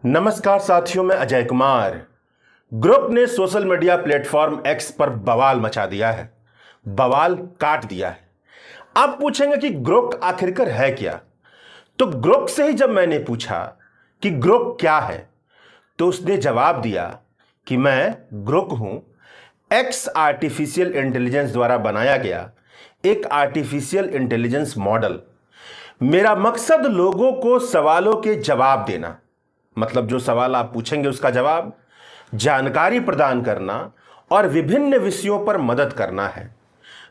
नमस्कार साथियों, मैं अजय कुमार। ग्रुप ने सोशल मीडिया प्लेटफॉर्म एक्स पर बवाल मचा दिया है, बवाल काट दिया है। आप पूछेंगे कि ग्रुप आखिरकार है क्या? तो ग्रुप से ही जब मैंने पूछा कि ग्रुप क्या है, तो उसने जवाब दिया कि मैं ग्रुप हूं, एक्स आर्टिफिशियल इंटेलिजेंस द्वारा बनाया गया एक आर्टिफिशियल इंटेलिजेंस मॉडल। मेरा मकसद लोगों को सवालों के जवाब देना, मतलब जो सवाल आप पूछेंगे उसका जवाब, जानकारी प्रदान करना और विभिन्न विषयों पर मदद करना है।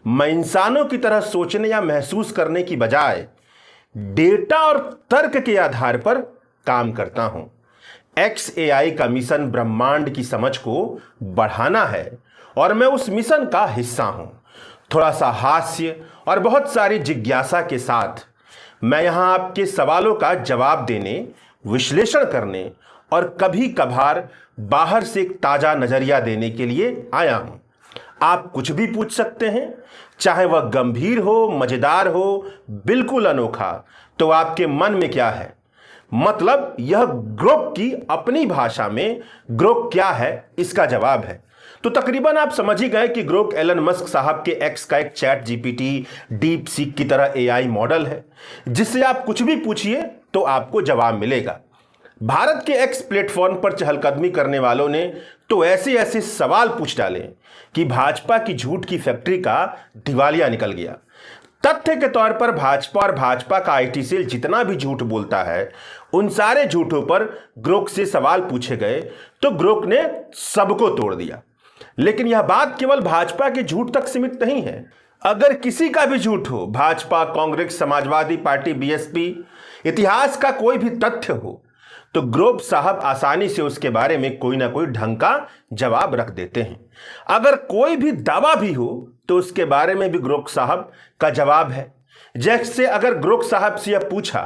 मैं इंसानों की तरह सोचने या महसूस करने की बजाय डेटा और तर्क के आधार पर काम करता हूं। एक्स एआई का मिशन ब्रह्मांड की समझ को बढ़ाना है और मैं उस मिशन का हिस्सा हूं। थोड़ा सा हास्य और बहुत सारी जिज्ञासा के साथ मैं यहां आपके सवालों का जवाब देने, विश्लेषण करने और कभी कभार बाहर से एक ताजा नजरिया देने के लिए आया हूं। आप कुछ भी पूछ सकते हैं, चाहे वह गंभीर हो, मजेदार हो, बिल्कुल अनोखा। तो आपके मन में क्या है? मतलब यह ग्रुप की अपनी भाषा में ग्रुप क्या है, इसका जवाब है। तो तकरीबन आप समझ ही गए कि ग्रुप एलन मस्क साहब के एक्स का एक चैट जीपीटी, डीप सीक की तरह एआई मॉडल है, जिससे आप कुछ भी पूछिए तो आपको जवाब मिलेगा। भारत के एक्स प्लेटफॉर्म पर चहलकदमी करने वालों ने तो ऐसे ऐसे सवाल पूछ डाले कि भाजपा की झूठ की फैक्ट्री का दिवालिया निकल गया। तथ्य के तौर पर भाजपा और भाजपा का आईटी सेल जितना भी झूठ बोलता है, उन सारे झूठों पर ग्रुप से सवाल पूछे गए तो ग्रुप ने सबको तोड़ दिया। लेकिन यह बात केवल भाजपा के झूठ तक सीमित नहीं है। अगर किसी का भी झूठ हो, भाजपा, कांग्रेस, समाजवादी पार्टी, बीएसपी, इतिहास का कोई भी तथ्य हो, तो ग्रुप साहब आसानी से उसके बारे में कोई ना कोई ढंग का जवाब रख देते हैं। अगर कोई भी दावा भी हो तो उसके बारे में भी ग्रुप साहब का जवाब है। जैसे अगर ग्रुप साहब से यह पूछा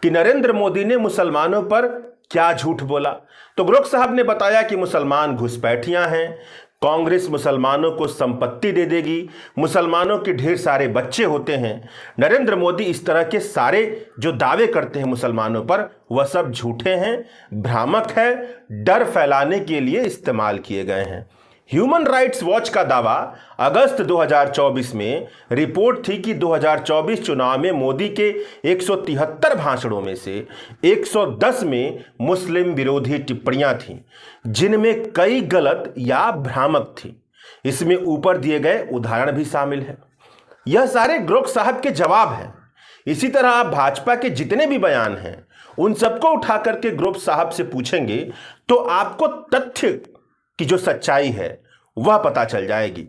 कि नरेंद्र मोदी ने मुसलमानों पर क्या झूठ बोला, तो ग्रुप साहब ने बताया कि मुसलमान घुसपैठियां हैं, कांग्रेस मुसलमानों को संपत्ति दे देगी, मुसलमानों के ढेर सारे बच्चे होते हैं। नरेंद्र मोदी इस तरह के सारे जो दावे करते हैं मुसलमानों पर, वह सब झूठे हैं, भ्रामक है, डर फैलाने के लिए इस्तेमाल किए गए हैं। ह्यूमन राइट्स वॉच का दावा अगस्त 2024 में रिपोर्ट थी कि 2024 चुनाव में मोदी के 173 भाषणों में से 110 में मुस्लिम विरोधी टिप्पणियां थीं, जिनमें कई गलत या भ्रामक थी। इसमें ऊपर दिए गए उदाहरण भी शामिल है। यह सारे ग्रुप साहब के जवाब हैं। इसी तरह आप भाजपा के जितने भी बयान हैं, उन सबको उठा करके ग्रुप साहब से पूछेंगे तो आपको तथ्य की जो सच्चाई है वह पता चल जाएगी।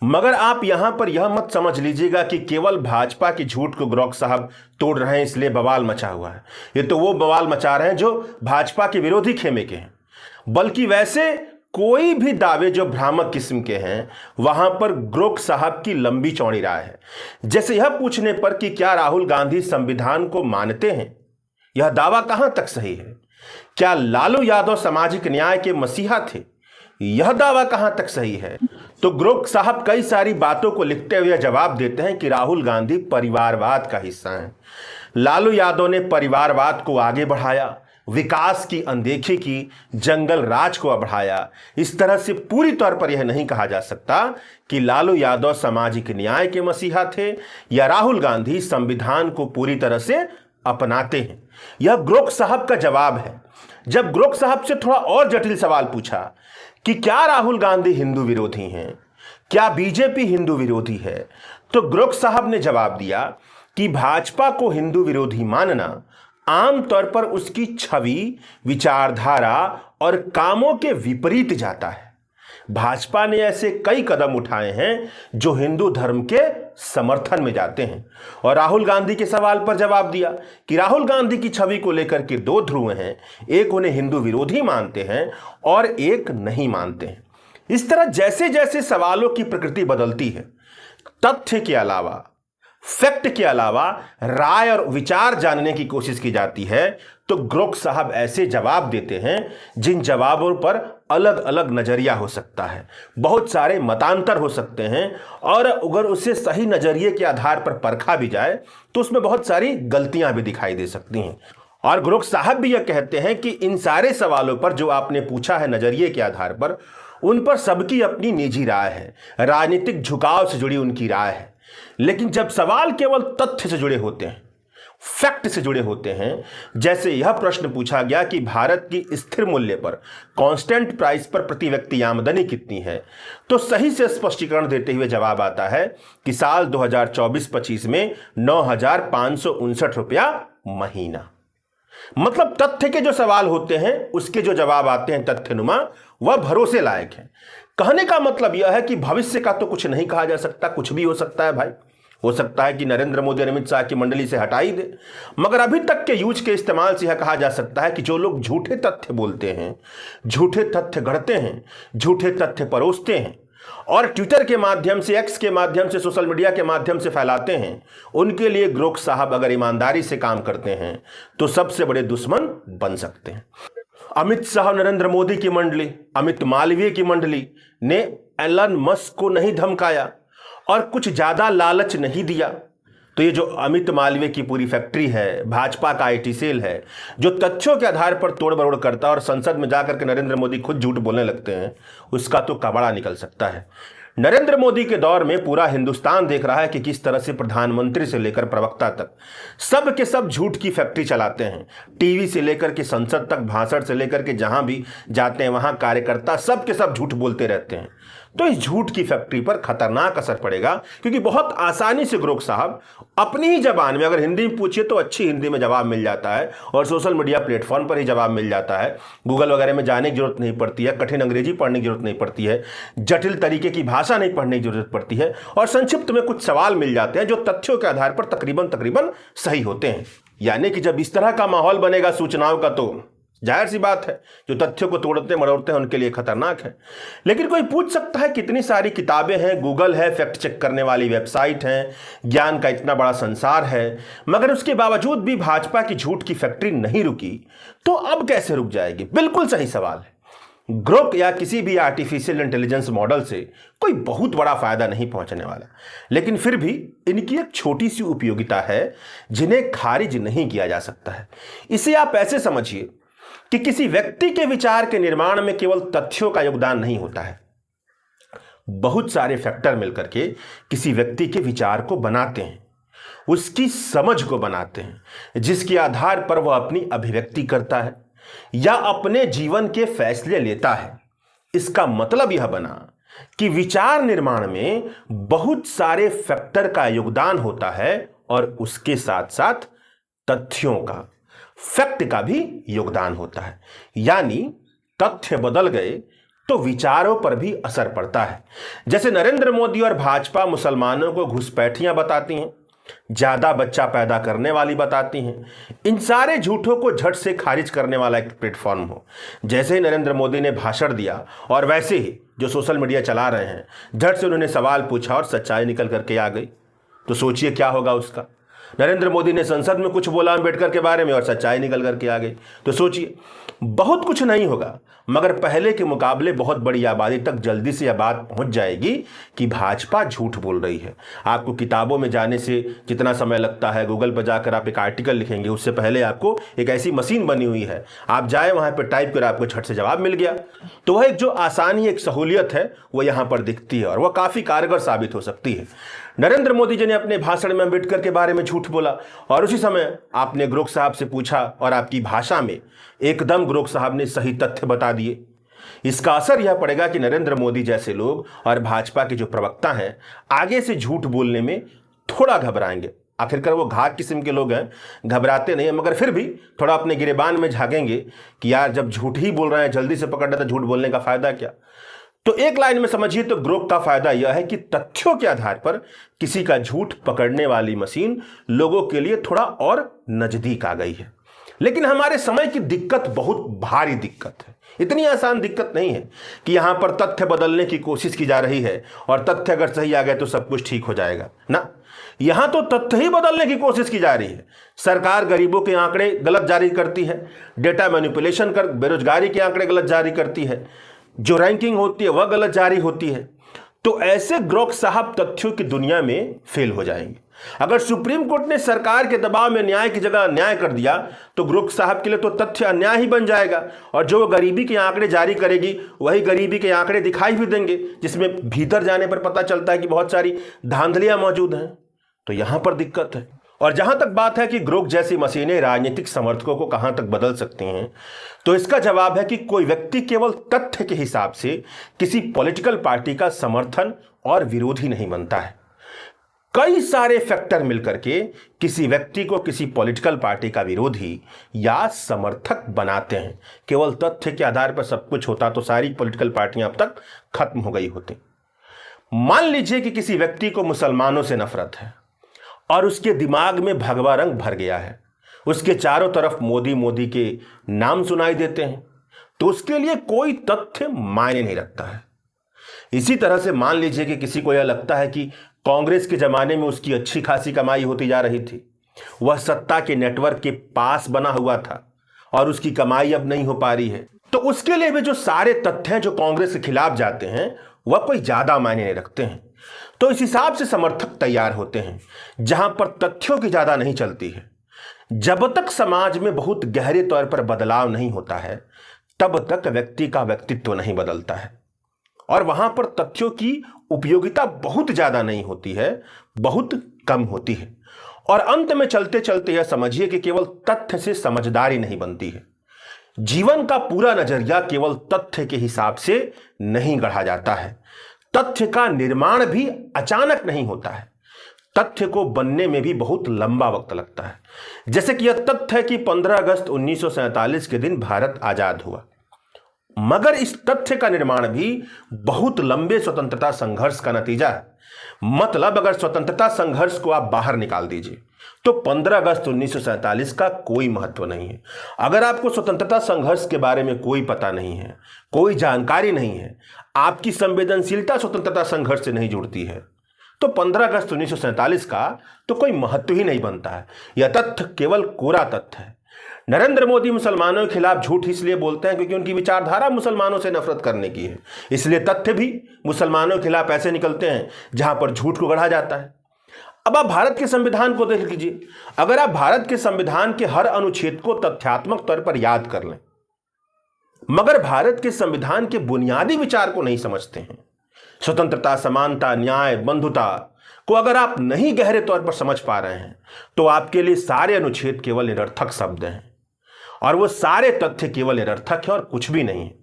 मगर आप यहां पर यह मत समझ लीजिएगा कि केवल भाजपा की झूठ को ग्रुप साहब तोड़ रहे हैं इसलिए बवाल मचा हुआ है। ये तो वो बवाल मचा रहे हैं जो भाजपा के विरोधी खेमे के हैं। बल्कि वैसे कोई भी दावे जो भ्रामक किस्म के हैं, वहां पर ग्रुप साहब की लंबी चौड़ी राय है। जैसे यह पूछने पर कि क्या राहुल गांधी संविधान को मानते हैं, यह दावा कहां तक सही है? क्या लालू यादव सामाजिक न्याय के मसीहा थे, यह दावा कहां तक सही है? तो ग्रुप साहब कई सारी बातों को लिखते हुए जवाब देते हैं कि राहुल गांधी परिवारवाद का हिस्सा हैं। लालू यादव ने परिवारवाद को आगे बढ़ाया, विकास की अनदेखी की, जंगल राज को बढ़ाया। इस तरह से पूरी तौर पर यह नहीं कहा जा सकता कि लालू यादव सामाजिक न्याय के मसीहा थे या राहुल गांधी संविधान को पूरी तरह से अपनाते हैं। यह ग्रुप साहब का जवाब है। जब ग्रुप साहब से थोड़ा और जटिल सवाल पूछा कि क्या राहुल गांधी हिंदू विरोधी हैं, क्या बीजेपी हिंदू विरोधी है, तो ग्रुप साहब ने जवाब दिया कि भाजपा को हिंदू विरोधी मानना आमतौर पर उसकी छवि, विचारधारा और कामों के विपरीत जाता है। भाजपा ने ऐसे कई कदम उठाए हैं जो हिंदू धर्म के समर्थन में जाते हैं। और राहुल गांधी के सवाल पर जवाब दिया कि राहुल गांधी की छवि को लेकर के दो ध्रुव हैं, एक उन्हें हिंदू विरोधी मानते हैं और एक नहीं मानते हैं। इस तरह जैसे जैसे सवालों की प्रकृति बदलती है, तथ्य के अलावा, फैक्ट के अलावा राय और विचार जानने की कोशिश की जाती है, तो ग्रुप साहब ऐसे जवाब देते हैं जिन जवाबों पर अलग अलग नजरिया हो सकता है, बहुत सारे मतांतर हो सकते हैं, और अगर उसे सही नजरिए के आधार पर परखा भी जाए तो उसमें बहुत सारी गलतियां भी दिखाई दे सकती हैं। और ग्रोक साहब भी यह कहते हैं कि इन सारे सवालों पर जो आपने पूछा है नजरिए के आधार पर, उन पर सबकी अपनी निजी राय है, राजनीतिक झुकाव से जुड़ी उनकी राय है। लेकिन जब सवाल केवल तथ्य से जुड़े होते हैं, फैक्ट से जुड़े होते हैं, जैसे यह प्रश्न पूछा गया कि भारत की स्थिर मूल्य पर, कांस्टेंट प्राइस पर प्रति व्यक्ति आमदनी कितनी है, तो सही से स्पष्टीकरण देते हुए जवाब आता है कि साल 2024-25 में 9,559 रुपया महीना। मतलब तथ्य के जो सवाल होते हैं उसके जो जवाब आते हैं तथ्यनुमा, वह भरोसे लायक है। कहने का मतलब यह है कि भविष्य का तो कुछ नहीं कहा जा सकता, कुछ भी हो सकता है भाई। हो सकता है कि नरेंद्र मोदी अमित शाह की मंडली से हटा ही दे, मगर अभी तक के यूज के इस्तेमाल से यह कहा जा सकता है कि जो लोग झूठे तथ्य बोलते हैं, झूठे तथ्य गढ़ते हैं, झूठे तथ्य परोसते हैं और ट्विटर के माध्यम से, एक्स के माध्यम से, सोशल मीडिया के माध्यम से फैलाते हैं, उनके लिए ग्रोक साहब अगर ईमानदारी से काम करते हैं तो सबसे बड़े दुश्मन बन सकते हैं। अमित शाह, नरेंद्र मोदी की मंडली, अमित मालवीय की मंडली ने एलन मस्क को नहीं धमकाया और कुछ ज्यादा लालच नहीं दिया। तो ये जो अमित मालवीय की पूरी फैक्ट्री है, भाजपा का आईटी सेल है, जो तथ्यों के आधार पर तोड़ मरोड़ करता है और संसद में जाकर के नरेंद्र मोदी खुद झूठ बोलने लगते हैं, उसका तो कबाड़ा निकल सकता है। नरेंद्र मोदी के दौर में पूरा हिंदुस्तान देख रहा है कि किस तरह से प्रधानमंत्री से लेकर प्रवक्ता तक सब के सब झूठ की फैक्ट्री चलाते हैं। टीवी से लेकर के संसद तक, भाषण से लेकर के जहां भी जाते हैं वहां कार्यकर्ता सब के सब झूठ बोलते रहते हैं। तो इस झूठ की फैक्ट्री पर खतरनाक असर पड़ेगा, क्योंकि बहुत आसानी से ग्रोक साहब अपनी ही जबान में, अगर हिंदी में पूछिए तो अच्छी हिंदी में जवाब मिल जाता है और सोशल मीडिया प्लेटफॉर्म पर ही जवाब मिल जाता है। गूगल वगैरह में जाने की जरूरत नहीं पड़ती है, कठिन अंग्रेजी पढ़ने की जरूरत नहीं पड़ती है, जटिल तरीके की भाषा नहीं पढ़ने की जरूरत पड़ती है और संक्षिप्त में कुछ सवाल मिल जाते हैं जो तथ्यों के आधार पर तकरीबन सही होते हैं। यानी कि जब इस तरह का माहौल बनेगा सूचनाओं का, तो जाहिर सी बात है जो तथ्यों को तोड़ते मरोड़ते हैं उनके लिए खतरनाक है। लेकिन कोई पूछ सकता है कितनी सारी किताबें हैं, गूगल है, फैक्ट चेक करने वाली वेबसाइट है, ज्ञान का इतना बड़ा संसार है, मगर उसके बावजूद भी भाजपा की झूठ की फैक्ट्री नहीं रुकी, तो अब कैसे रुक जाएगी? बिल्कुल सही सवाल है। ग्रोक या किसी भी आर्टिफिशियल इंटेलिजेंस मॉडल से कोई बहुत बड़ा फायदा नहीं पहुंचने वाला, लेकिन फिर भी इनकी एक छोटी सी उपयोगिता है जिन्हें खारिज नहीं किया जा सकता है। इसे आप ऐसे समझिए कि किसी व्यक्ति के विचार के निर्माण में केवल तथ्यों का योगदान नहीं होता है, बहुत सारे फैक्टर मिलकर के किसी व्यक्ति के विचार को बनाते हैं, उसकी समझ को बनाते हैं, जिसके आधार पर वह अपनी अभिव्यक्ति करता है या अपने जीवन के फैसले लेता है। इसका मतलब यह बना कि विचार निर्माण में बहुत सारे फैक्टर का योगदान होता है और उसके साथ साथ तथ्यों का, फैक्ट का भी योगदान होता है। यानी तथ्य बदल गए तो विचारों पर भी असर पड़ता है। जैसे नरेंद्र मोदी और भाजपा मुसलमानों को घुसपैठियां बताती हैं, ज्यादा बच्चा पैदा करने वाली बताती हैं, इन सारे झूठों को झट से खारिज करने वाला एक प्लेटफॉर्म हो। जैसे ही नरेंद्र मोदी ने भाषण दिया और वैसे ही जो सोशल मीडिया चला रहे हैं झट से उन्होंने सवाल पूछा और सच्चाई निकल करके आ गई, तो सोचिए क्या होगा उसका। नरेंद्र मोदी ने संसद में कुछ बोला अम्बेडकर के बारे में और सच्चाई निकल करके आ गई, तो सोचिए बहुत कुछ नहीं होगा, मगर पहले के मुकाबले बहुत बड़ी आबादी तक जल्दी से यह बात पहुंच जाएगी कि भाजपा झूठ बोल रही है। आपको किताबों में जाने से जितना समय लगता है, गूगल पर जाकर आप एक आर्टिकल लिखेंगे, उससे पहले आपको एक ऐसी मशीन बनी हुई है, आप जाए वहां पर टाइप कर आपको झट से जवाब मिल गया। तो वह एक जो आसानी, एक सहूलियत है वो यहां पर दिखती है और वह काफी कारगर साबित हो सकती है। नरेंद्र मोदी जी ने अपने भाषण में अम्बेडकर के बारे में झूठ बोला और उसी समय आपने ग्रोक साहब से पूछा और आपकी भाषा में एकदम ग्रोक साहब ने सही तथ्य बता दिए। इसका असर यह पड़ेगा कि नरेंद्र मोदी जैसे लोग और भाजपा के जो प्रवक्ता हैं आगे से झूठ बोलने में थोड़ा घबराएंगे। आखिरकार वो घात किस्म के लोग हैं, घबराते नहीं हैं, मगर फिर भी थोड़ा अपने गिरेबान में झांकेंगे कि यार जब झूठ ही बोल रहे हैं जल्दी से पकड़ लेते, झूठ बोलने का फायदा क्या। तो एक लाइन में समझिए तो ग्रोक का फायदा यह है कि तथ्यों के आधार पर किसी का झूठ पकड़ने वाली मशीन लोगों के लिए थोड़ा और नजदीक आ गई है। लेकिन हमारे समय की दिक्कत बहुत भारी दिक्कत है, इतनी आसान दिक्कत नहीं है कि यहां पर तथ्य बदलने की कोशिश की जा रही है और तथ्य अगर सही आ गए तो सब कुछ ठीक हो जाएगा ना। यहां तो तथ्य ही बदलने की कोशिश की जा रही है। सरकार गरीबों के आंकड़े गलत जारी करती है, डेटा मैनिपुलेशन कर बेरोजगारी के आंकड़े गलत जारी करती है, जो रैंकिंग होती है वह गलत जारी होती है। तो ऐसे ग्रोक साहब तथ्यों की दुनिया में फेल हो जाएंगे। अगर सुप्रीम कोर्ट ने सरकार के दबाव में न्याय की जगह अन्याय कर दिया तो ग्रोक साहब के लिए तो तथ्य अन्याय ही बन जाएगा, और जो गरीबी के आंकड़े जारी करेगी वही गरीबी के आंकड़े दिखाई भी देंगे, जिसमें भीतर जाने पर पता चलता है कि बहुत सारी धांधलियां मौजूद हैं। तो यहां पर दिक्कत है। और जहां तक बात है कि ग्रोक जैसी मशीनें राजनीतिक समर्थकों को कहां तक बदल सकती हैं, तो इसका जवाब है कि कोई व्यक्ति केवल तथ्य के हिसाब से किसी पॉलिटिकल पार्टी का समर्थन और विरोधी नहीं बनता है। कई सारे फैक्टर मिलकर के किसी व्यक्ति को किसी पॉलिटिकल पार्टी का विरोधी या समर्थक बनाते हैं। केवल तथ्य के आधार पर सब कुछ होता तो सारी पॉलिटिकल पार्टियां अब तक खत्म हो गई होती। मान लीजिए कि किसी व्यक्ति को मुसलमानों से नफरत है और उसके दिमाग में भगवा रंग भर गया है, उसके चारों तरफ मोदी मोदी के नाम सुनाई देते हैं, तो उसके लिए कोई तथ्य मायने नहीं रखता है। इसी तरह से मान लीजिए कि किसी को यह लगता है कि कांग्रेस के जमाने में उसकी अच्छी खासी कमाई होती जा रही थी, वह सत्ता के नेटवर्क के पास बना हुआ था और उसकी कमाई अब नहीं हो पा रही है, तो उसके लिए भी जो सारे तथ्य हैं जो कांग्रेस के खिलाफ जाते हैं वह कोई ज्यादा मायने नहीं रखते हैं। तो इस हिसाब से समर्थक तैयार होते हैं जहां पर तथ्यों की ज्यादा नहीं चलती है। जब तक समाज में बहुत गहरे तौर पर बदलाव नहीं होता है तब तक व्यक्ति का व्यक्तित्व नहीं बदलता है, और वहां पर तथ्यों की उपयोगिता बहुत ज्यादा नहीं होती है, बहुत कम होती है। और अंत में चलते चलते यह समझिए कि केवल तथ्य से समझदारी नहीं बनती है। जीवन का पूरा नजरिया केवल तथ्य के हिसाब से नहीं गढ़ा जाता है। तथ्य का निर्माण भी अचानक नहीं होता है, तथ्य को बनने में भी बहुत लंबा वक्त लगता है। जैसे कि यह तथ्य है कि 15 अगस्त 1947 के दिन भारत आजाद हुआ, मगर इस तथ्य का निर्माण भी बहुत लंबे स्वतंत्रता संघर्ष का नतीजा है। मतलब अगर स्वतंत्रता संघर्ष को आप बाहर निकाल दीजिए तो 15 अगस्त 1947 का कोई महत्व नहीं है। अगर आपको स्वतंत्रता संघर्ष के बारे में कोई पता नहीं है, कोई जानकारी नहीं है, आपकी संवेदनशीलता स्वतंत्रता संघर्ष से नहीं जुड़ती है, तो 15 अगस्त 1947 का तो कोई महत्व ही नहीं बनता है। यह तथ्य केवल कोरा तथ्य है। नरेंद्र मोदी मुसलमानों के खिलाफ झूठ इसलिए बोलते हैं क्योंकि उनकी विचारधारा मुसलमानों से नफरत करने की है, इसलिए तथ्य भी मुसलमानों के खिलाफ ऐसे निकलते हैं जहां पर झूठ को गढ़ा जाता है। अब आप भारत के संविधान को देख लीजिए। अगर आप भारत के संविधान के हर अनुच्छेद को तथ्यात्मक तौर पर याद कर लें, मगर भारत के संविधान के बुनियादी विचार को नहीं समझते हैं, स्वतंत्रता, समानता, न्याय, बंधुता को अगर आप नहीं गहरे तौर पर समझ पा रहे हैं, तो आपके लिए सारे अनुच्छेद केवल निरर्थक शब्द हैं और वो सारे तथ्य केवल निरर्थक है और कुछ भी नहीं है।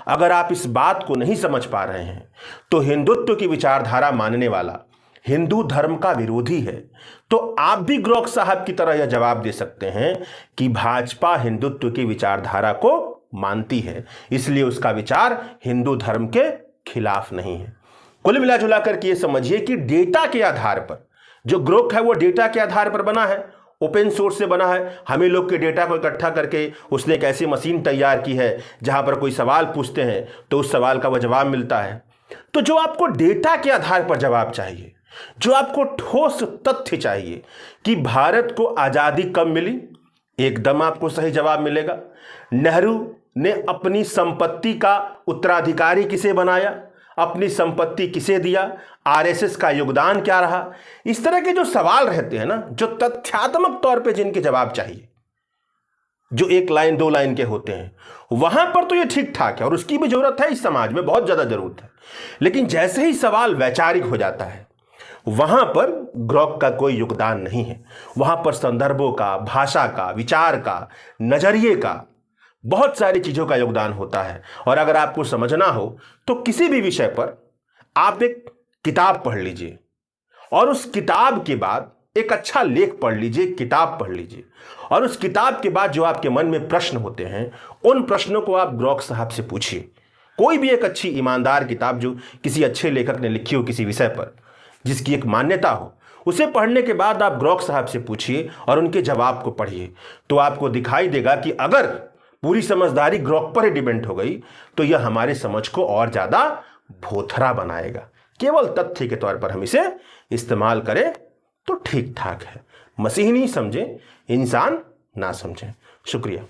अगर आप इस बात को नहीं समझ पा रहे हैं तो हिंदुत्व की विचारधारा मानने वाला हिंदू धर्म का विरोधी है। तो आप भी ग्रोक साहब की तरह यह जवाब दे सकते हैं कि भाजपा हिंदुत्व की विचारधारा को मानती है, इसलिए उसका विचार हिंदू धर्म के खिलाफ नहीं है। कुल मिलाजुला करके ये समझिए कि डेटा के आधार पर जो ग्रोक है वो डेटा के आधार पर बना है, ओपन सोर्स से बना है। हमें लोग के डेटा को इकट्ठा करके उसने एक ऐसी मशीन तैयार की है जहां पर कोई सवाल पूछते हैं तो उस सवाल का वह जवाब मिलता है। तो जो आपको डेटा के आधार पर जवाब चाहिए, जो आपको ठोस तथ्य चाहिए कि भारत को आजादी कब मिली, एकदम आपको सही जवाब मिलेगा। नेहरू ने अपनी संपत्ति का उत्तराधिकारी किसे बनाया, अपनी संपत्ति किसे दिया, आरएसएस का योगदान क्या रहा, इस तरह के जो सवाल रहते हैं ना, जो तथ्यात्मक तौर पे जिनके जवाब चाहिए, जो 1 लाइन 2 लाइन के होते हैं, वहां पर तो ये ठीक ठाक है और उसकी भी जरूरत है, इस समाज में बहुत ज्यादा जरूरत है। लेकिन जैसे ही सवाल वैचारिक हो जाता है वहां पर ग्रोक का कोई योगदान नहीं है। वहां पर संदर्भों का, भाषा का, विचार का, नजरिए का, बहुत सारी चीजों का योगदान होता है। और अगर आपको समझना हो तो किसी भी विषय पर आप एक किताब पढ़ लीजिए और उस किताब के बाद एक अच्छा लेख पढ़ लीजिए, किताब पढ़ लीजिए, और उस किताब के बाद जो आपके मन में प्रश्न होते हैं उन प्रश्नों को आप ग्रोक साहब से पूछिए। कोई भी एक अच्छी ईमानदार किताब जो किसी अच्छे लेखक ने लिखी हो किसी विषय पर, जिसकी एक मान्यता हो, उसे पढ़ने के बाद आप ग्रोक साहब से पूछिए और उनके जवाब को पढ़िए, तो आपको दिखाई देगा कि अगर पूरी समझदारी ग्रोक पर ही डिपेंड हो गई तो यह हमारे समझ को और ज्यादा भोथरा बनाएगा। केवल तथ्य के तौर पर हम इसे इस्तेमाल करें तो ठीक ठाक है। मसीह नहीं समझे, इंसान ना समझे। शुक्रिया।